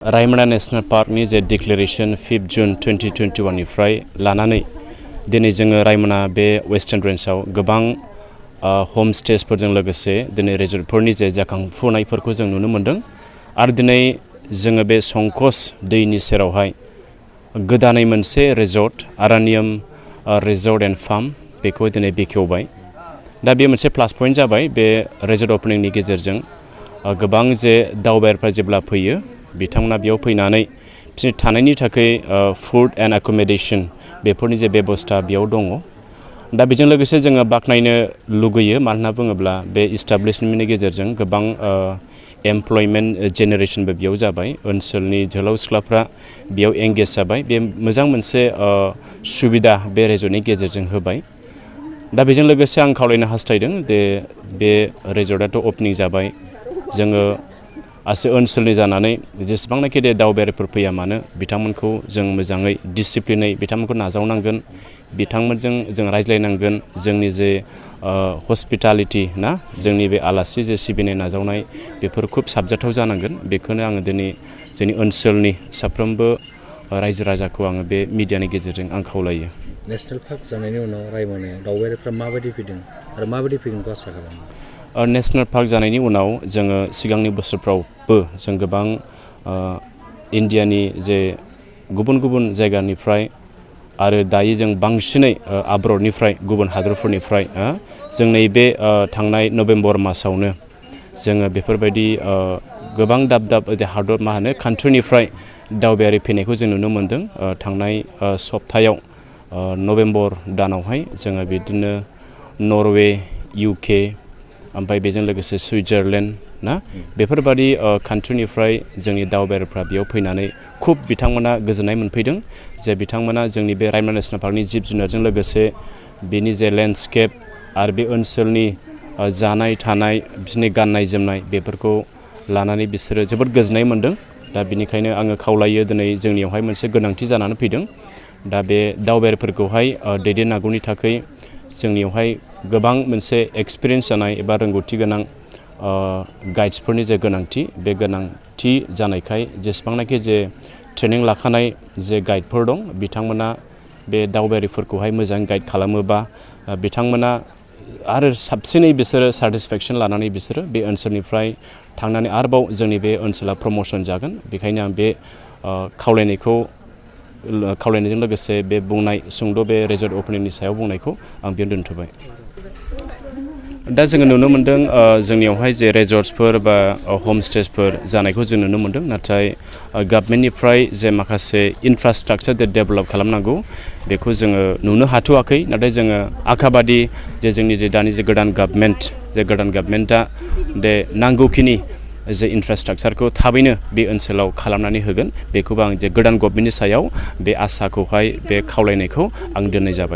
रायमना national पार्कनि जे declaration 5 जुन 2021 निफ्राय लानानै दिनै जोङो रायमना बे वेस्टार्न रेन्जआव गोबां होम स्टेजफोरजों लोगोसे दिनै रिजर्टफोरनि जे जाखांफुनायफोरखौ जों नुनो मोन्दों आरो दिनै जोङो बे संकस दैनि सेरावहाय गोदानै मोनसे रिजर्ट आरानियम रिजर्ट एन्ड फार्म बेखौ दिनै बेखेवबाय। दा बे मोनसे प्लास पइन्ट जाबाय बे रिजर्ट ओपनिंनि गेजेरजों गोबां जे दावबायारिफ्रा जेब्ला फैयो बिथांमोना बेयाव फैनानै बिसोरनि थानायनि थाखाय फुड एन्ड एकोमोडेशन बेफोरनि जे बेबस्था बेयाव दङ। दा बेजों लोगोसे जोङो बाख्नायनो लुगैयो मानो बुङोब्ला बे इस्टाब्लिशमेन्टनि गेजेरजों गोबां एमप्लयमेन्ट जेनेरेशनबो बेयाव जाबाय, ओनसोलनि जोहोलाव सिख्लाफ्रा बेयाव एंगेज जाबाय। बे मोजां मोनसे सुबिदा बे रिजर्टनि गेजेरजों होबाय। दा बेजों लोगोसे आं खावलायनो हास्थायदों बे रिजर्टआथ' ओपनिं जाबाय, जोङो आसे ओनसोलनि जानानै जेसेबांनाखि दावबायारिफोर फैया मानो बिथांमोनखौ जों मोजाङै डिसिप्लिनै बिथांमोनखौ नाजावनांगोन, बिथांमोनजों जों रायज्लायनांगोन। जोंनि जे हस्पिटालिटी ना जोंनि बे आलासि जे सिबिनाय नाजावनाय बेफोर खुब साबजाथाव जानांगोन। बेखौनो आङो दिनै जोंनि ओनसोलनि साफ्रोमबो रायजो राजाखौ आङो बे मिडियानि गेजेरजों आं खावलायो। नेशनेल पार्क जानायनि उनाव रायमनायाव दावबायारिफ्रा माबायदि फैदों आरो माबायदि फैगोनखौ आसा खालामो? नेशनेल पार्क जानायनि उनाव जोङो सिगांनि बोसोरफ्रावबो जों गोबां इन्डियानि जे गुबुन गुबुन जायगानिफ्राय आरो दायो जों बांसिनै आब्रडनिफ्राय गुबुन हादरफोरनिफ्राय जों नैबे थांनाय नभेम्बर मासावनो जोङो बेफोरबायदि गोबां दाब दाब हादर कान्ट्रिनिफ्राय दावबायारि फैनायखौ जों नुनो मोन्दों। थांनाय सप्तायाव नभेम्बर दानावहाय जोङो बिदिनो नरवे, UK ओमफ्राय बेजों लोगोसे सुइजारलेण्ड ना बेफोरबादि कान्ट्रिनिफ्राय जोंनि दावबायारिफ्रा बेयाव फैनानै खुब बिथांमोना गोजोननाय मोनफैदों। जे बिथांमोना जोंनि बे रायमना नेशनेल पार्कनि जिब जुनारजों लोगोसे बिनि जे लेन्डस्केप आरो बे ओनसोलनि जानाय थानाय बिसोरनि गाननाय जोमनाय बेफोरखौ लानानै बिसोरो जोबोद गोजोननाय मोन्दों। दा बिनिखायनो आङो खावलायो दिनै जोंनियावहाय मोनसे गोनांथि जानानै फैदों। दा बे दावबायारिफोरखौहाय दैदेननांगौनि थाखाय जोंनियावहाय गोबां मोनसे एक्सपिरियेन्स जानाय एबा रोंगौथि गोनां गाइड्सफोरनि जे गोनांथि बे गोनांथि जानायखाय जेसेबांनाखि जे ट्रेनिं लाखानाय जे गाइडफोर दं बिथांमोना बे दावबायारिफोरखौहाय मोजां गाइड खालामोबा बिथांमोना आरो साबसिनै बिसोरो सेटिसफेक्सन लानानै बिसोरो बे ओनसोलनिफ्राय थांनानै आरोबाव जोंनि बे ओनसोला प्रमोसन जागोन। बेखायनो आं बे खावलायनायजों लोगोसे बे बुंनाय सुंद' बे रिजर्ट ओपनिंनि सायाव बुंनायखौ आं बेयाव दोनथ'बाय। दा जोङो नुनो मोन्दों जोंनियावहाय जे रिजर्ट्सफोर बा हम स्टेजफोर जानायखौ जों नुनो मोन्दों, नाथाय गभर्नमेन्टनिफ्राय जे माखासे इनफ्रास्ट्राक्चार डेभेलप खालामनांगौ बेखौ जोङो नुनो हाथ'वाखै। नाथाय जोङो आखाबादि जे जोंनि दानि जे गोदान गभर्नमेन्टआ नांगौखिनि जे इनफ्रास्ट्राक्चारखौ थाबैनो बे ओनसोलाव खालामनानै होगोन। बेखौबो आं जे गोदान गभर्नमेन्टनि सायाव बे आसाखौहाय बे खावलायनायखौ आं दोननाय जाबाय।